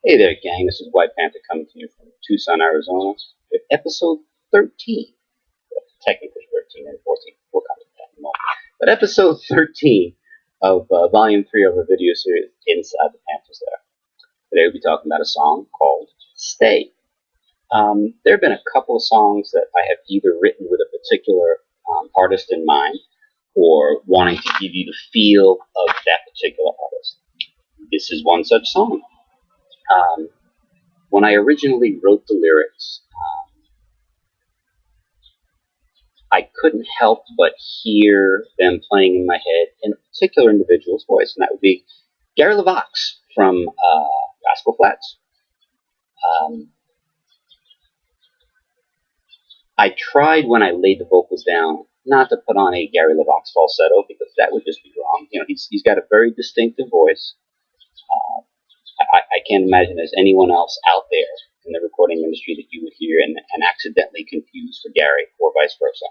Hey there, gang. This is White Panther coming to you from Tucson, Arizona, with episode 13. Well, technically 13 and 14. We'll come to that in a moment. But episode 13 of volume 3 of our video series, Inside the Panther's Lair. Today we'll be talking about a song called Stay. There have been a couple of songs that I have either written with a particular artist in mind or wanting to give you the feel of that particular artist. This is one such song. When I originally wrote the lyrics, I couldn't help but hear them playing in my head in a particular individual's voice, and that would be Gary LeVox from Gospel Flats. I tried when I laid the vocals down not to put on a Gary LeVox falsetto because that would just be wrong. You know, he's got a very distinctive voice. I can't imagine there's anyone else out there in the recording industry that you would hear and accidentally confuse for Gary or vice versa.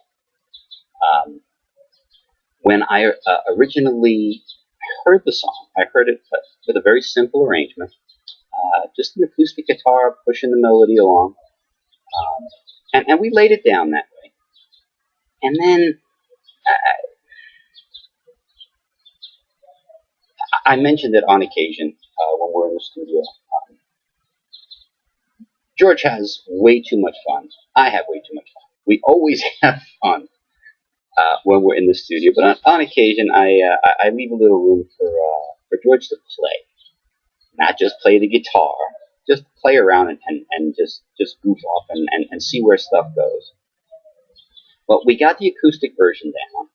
When I originally heard the song, I heard it with a very simple arrangement, just an acoustic guitar pushing the melody along, and we laid it down that way. And then I mentioned it on occasion when we're in the studio. George has way too much fun. I have way too much fun. We always have fun when we're in the studio, but on occasion I leave a little room for George to play, not just play the guitar, just play around and just goof off and see where stuff goes. Well, we got the acoustic version down,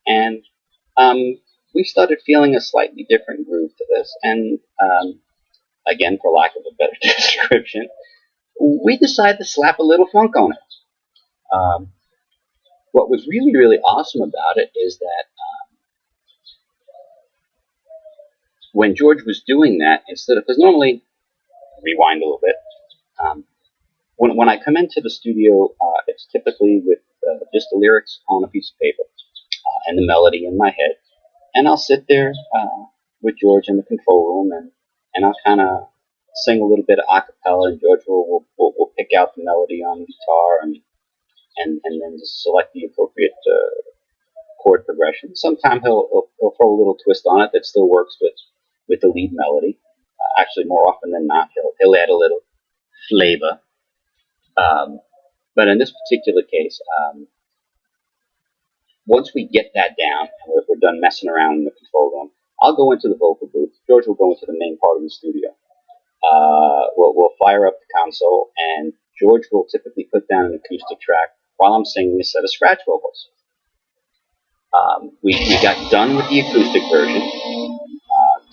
and we started feeling a slightly different groove to this, and again, for lack of a better description, we decided to slap a little funk on it. What was really, really awesome about it is that when George was doing that, instead of, because normally, rewind a little bit, when I come into the studio, it's typically with just the lyrics on a piece of paper and the melody in my head. And I'll sit there with George in the control room, and I'll kind of sing a little bit of a cappella, and George will pick out the melody on the guitar and then just select the appropriate chord progression. Sometimes he'll throw a little twist on it that still works with the lead melody. Actually, more often than not, he'll add a little flavor. But in this particular case, once we get that down and we're done messing around in the control room, I'll go into the vocal booth. George will go into the main part of the studio. We'll fire up the console, and George will typically put down an acoustic track while I'm singing a set of scratch vocals. We got done with the acoustic version,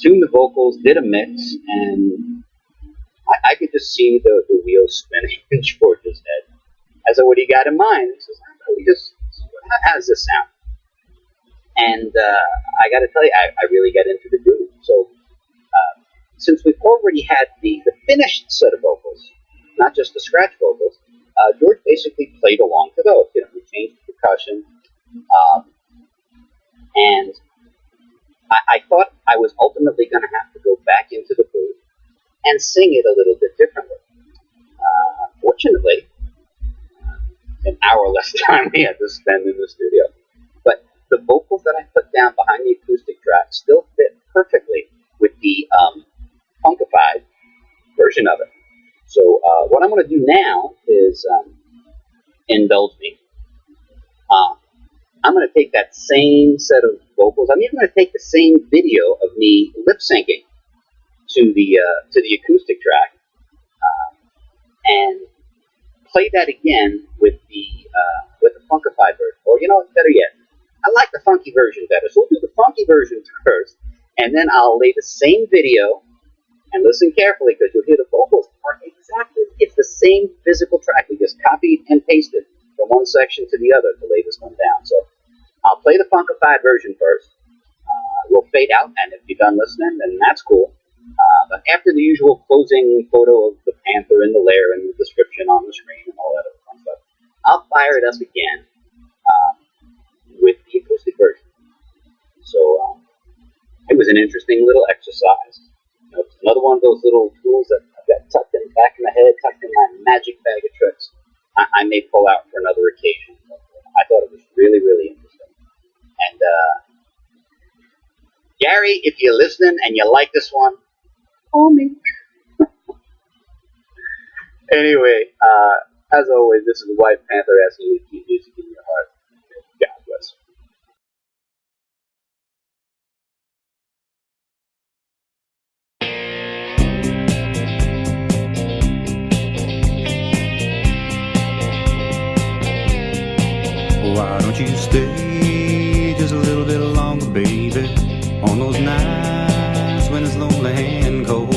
tuned the vocals, did a mix, and I could just see the wheels spinning in George's head. I said, "What do you got in mind?" He says, "How does this sound?" And I got to tell you, I really got into the groove. So since we've already had the finished set of vocals, not just the scratch vocals, George basically played along to those. You know, we changed the percussion, and I thought I was ultimately going to have to go back into the booth and sing it a little bit differently. Fortunately, an hour less time we had to spend in the studio. But the vocals that I put down behind the acoustic track still fit perfectly with the funkified version of it. So what I'm going to do now is, indulge me. I'm going to take that same set of vocals. I'm even going to take the same video of me lip syncing to the acoustic track and play that again with the funkified version. Or you know what, better yet, I like the funky version better. So we'll do the funky version first, and then I'll lay the same video and listen carefully because you'll hear the vocals are exactly, it's the same physical track. We just copied and pasted from one section to the other to lay this one down. So I'll play the funkified version first. We'll fade out, and if you're done listening, then that's cool. But after the usual closing photo of the Panther and the Lair and the description on the screen and all that other fun stuff, I'll fire it up again with the acoustic version. So it was an interesting little exercise. You know, it's another one of those little tools that I've got tucked in back of my head, tucked in my magic bag of tricks, I may pull out for another occasion. I thought it was really, really interesting. And Gary, if you're listening and you like this one, call me. Anyway, as always, this is White Panther asking you to keep music in your heart. God bless. Why don't you stay just a little bit longer, baby? On those nights when it's lonely and cold,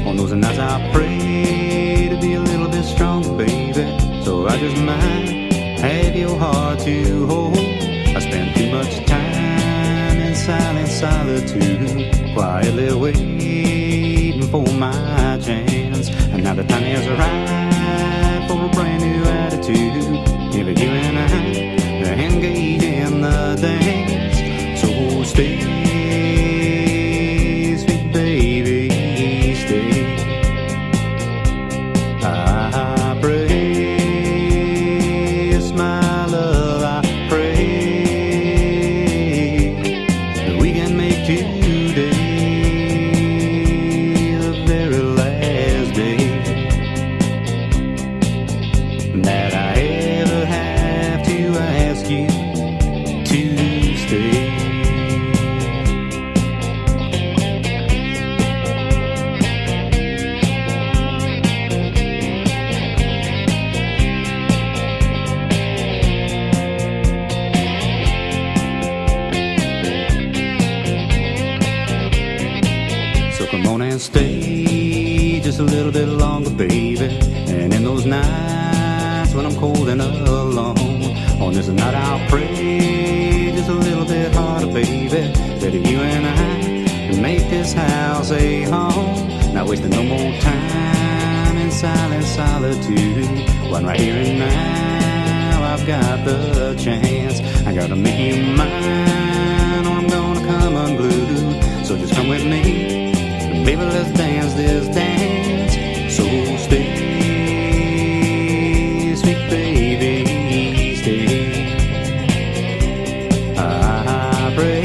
on those nights I pray to be a little bit stronger, baby. So I just might have your heart to hold. I spend too much time in silent solitude, quietly waiting for my chance. And now the time is right for a brand new attitude. If you and I engage in the dance, so stay, sweet baby, stay. I pray, it's my love, I pray that we can make today the very last day that I ever have to ask you to stay. So come on and stay just a little bit longer, baby. And in those nights when I'm cold and alone, on this night I'll pray just a little bit harder, baby, that you and I can make this house a home. Not wasting no more time in silent solitude. One right here and now, I've got the chance. I gotta make you mine, or I'm gonna come unglued. So just come with me, baby, let's dance this dance. So stay, sweet baby, stay. I pray,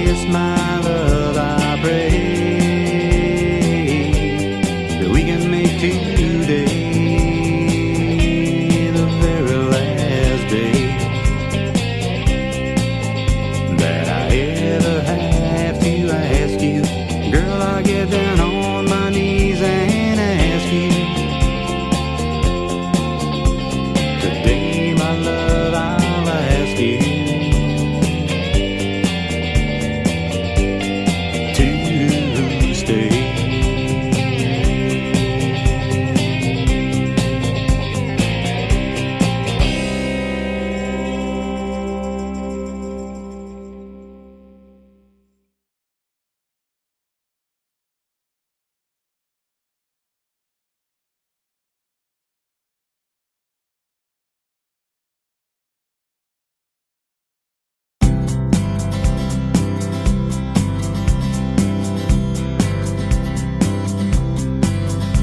it's my love, I pray that we can make today the very last day that I ever have to ask you. Girl, I get down on my knees and ask you. Today, my love, I'll ask you to stay.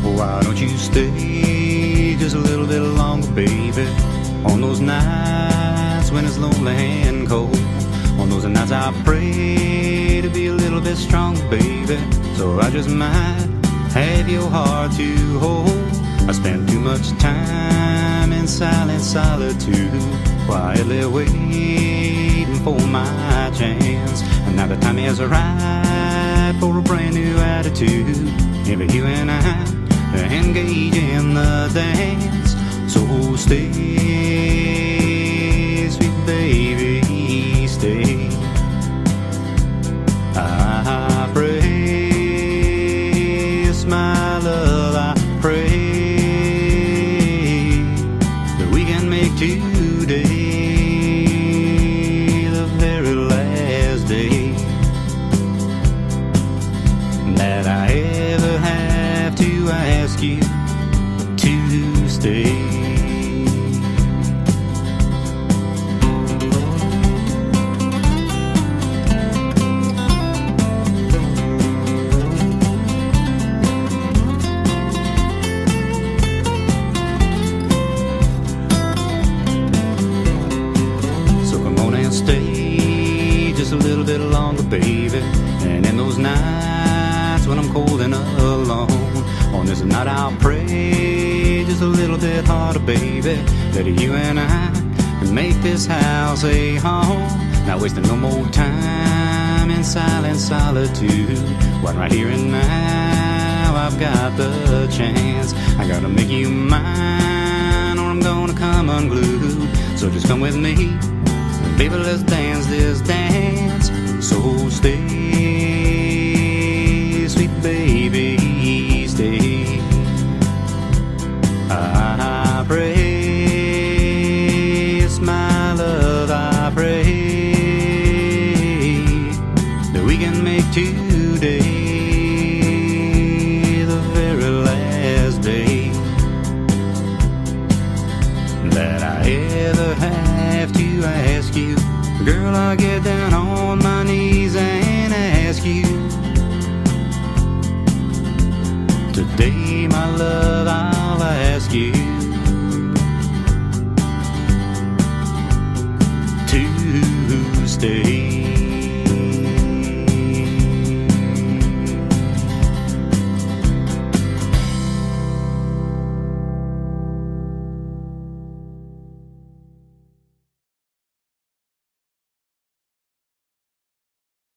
Why don't you stay just a little bit longer, baby? On those nights when it's lonely and cold, on those nights I pray to be a little bit stronger, baby. So I just might have your heart to hold. I spend too much time in silent solitude, quietly waiting for my chance. And now the time is right for a brand new attitude. If you and I engage in the dance, so stay, sweet baby, stay. I pray, it's my love, I pray that we can make today the very last day that I ever have to ask you to stay. bit longer, baby. And in those nights when I'm cold and alone, on this night I'll pray just a little bit harder, baby, that you and I can make this house a home. Not wasting no more time in silent solitude, when right here and now I've got the chance. I gotta make you mine, or I'm gonna come unglued. So just come with me, baby, let's dance this dance. So stay, sweet baby, stay. I pray, it's my love, I pray that we can make today the very last day that I ever have to ask you. Girl, I'll get down on my knees and ask you. Today, my love,